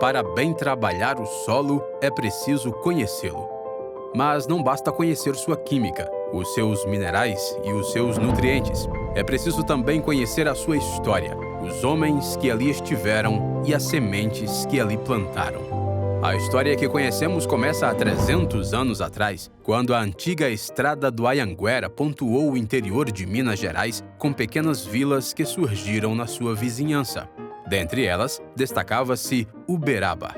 Para bem trabalhar o solo, é preciso conhecê-lo. Mas não basta conhecer sua química, os seus minerais e os seus nutrientes. É preciso também conhecer a sua história, os homens que ali estiveram e as sementes que ali plantaram. A história que conhecemos começa há 300 anos atrás, quando a antiga estrada do Anhanguera pontuou o interior de Minas Gerais com pequenas vilas que surgiram na sua vizinhança. Dentre elas, destacava-se Uberaba.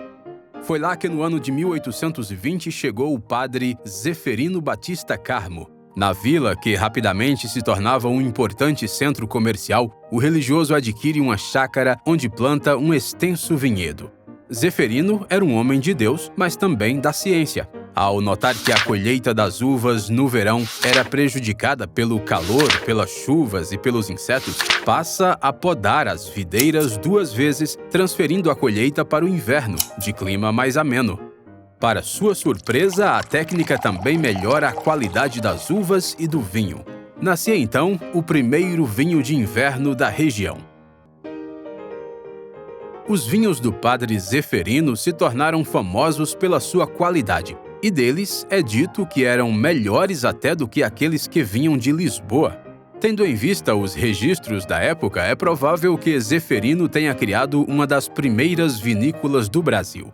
Foi lá que no ano de 1820 chegou o padre Zeferino Batista Carmo. Na vila, que rapidamente se tornava um importante centro comercial, o religioso adquire uma chácara onde planta um extenso vinhedo. Zeferino era um homem de Deus, mas também da ciência. Ao notar que a colheita das uvas no verão era prejudicada pelo calor, pelas chuvas e pelos insetos, passa a podar as videiras 2 vezes, transferindo a colheita para o inverno, de clima mais ameno. Para sua surpresa, a técnica também melhora a qualidade das uvas e do vinho. Nascia então o primeiro vinho de inverno da região. Os vinhos do padre Zeferino se tornaram famosos pela sua qualidade, e deles é dito que eram melhores até do que aqueles que vinham de Lisboa. Tendo em vista os registros da época, é provável que Zeferino tenha criado uma das primeiras vinícolas do Brasil.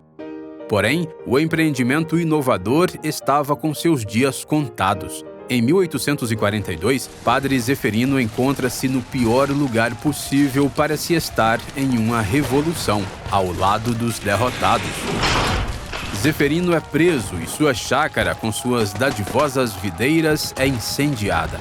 Porém, o empreendimento inovador estava com seus dias contados. Em 1842, Padre Zeferino encontra-se no pior lugar possível para se estar em uma revolução, ao lado dos derrotados. Zeferino é preso e sua chácara, com suas dadivosas videiras, é incendiada.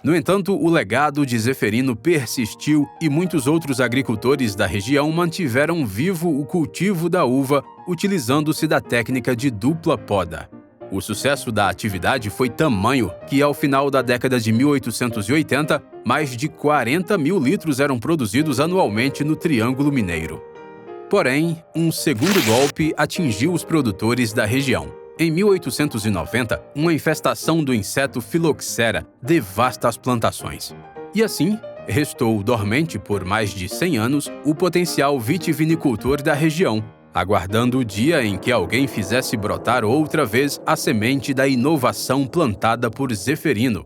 No entanto, o legado de Zeferino persistiu e muitos outros agricultores da região mantiveram vivo o cultivo da uva, utilizando-se da técnica de dupla poda. O sucesso da atividade foi tamanho que, ao final da década de 1880, mais de 40 mil litros eram produzidos anualmente no Triângulo Mineiro. Porém, um segundo golpe atingiu os produtores da região. Em 1890, uma infestação do inseto Filoxera devasta as plantações. E assim, restou dormente por mais de 100 anos o potencial vitivinicultor da região, aguardando o dia em que alguém fizesse brotar outra vez a semente da inovação plantada por Zeferino.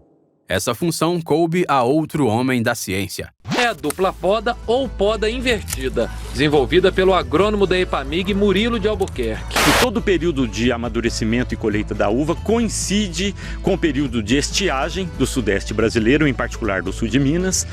Essa função coube a outro homem da ciência. É a dupla poda ou poda invertida, desenvolvida pelo agrônomo da EPAMIG Murilo de Albuquerque. E todo o período de amadurecimento e colheita da uva coincide com o período de estiagem do sudeste brasileiro, em particular do sul de Minas,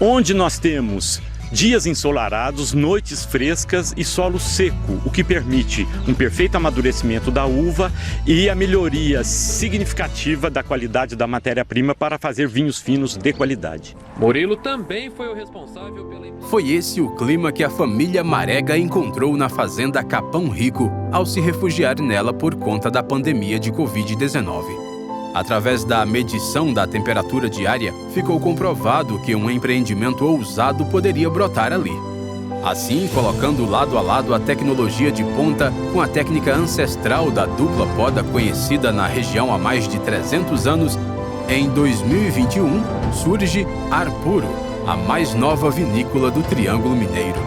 onde nós temos dias ensolarados, noites frescas e solo seco, o que permite um perfeito amadurecimento da uva e a melhoria significativa da qualidade da matéria-prima para fazer vinhos finos de qualidade. Murilo também foi o responsável pela... Foi esse o clima que a família Marega encontrou na fazenda Capão Rico ao se refugiar nela por conta da pandemia de Covid-19. Através da medição da temperatura diária, ficou comprovado que um empreendimento ousado poderia brotar ali. Assim, colocando lado a lado a tecnologia de ponta com a técnica ancestral da dupla poda conhecida na região há mais de 300 anos, em 2021 surge Arpuro, a mais nova vinícola do Triângulo Mineiro.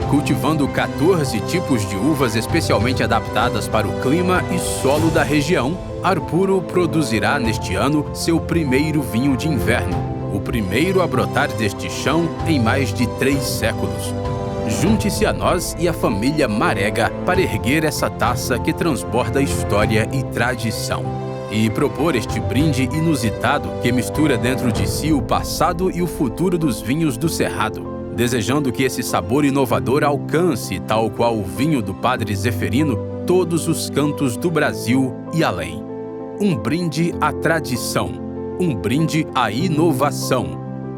Cultivando 14 tipos de uvas especialmente adaptadas para o clima e solo da região, Arpuro produzirá neste ano seu primeiro vinho de inverno, o primeiro a brotar deste chão em mais de 3 séculos. Junte-se a nós e a família Marega para erguer essa taça que transborda história e tradição e propor este brinde inusitado que mistura dentro de si o passado e o futuro dos vinhos do Cerrado, desejando que esse sabor inovador alcance, tal qual o vinho do Padre Zeferino, todos os cantos do Brasil e além. Um brinde à tradição, um brinde à inovação,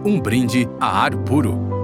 um brinde a Arpuro.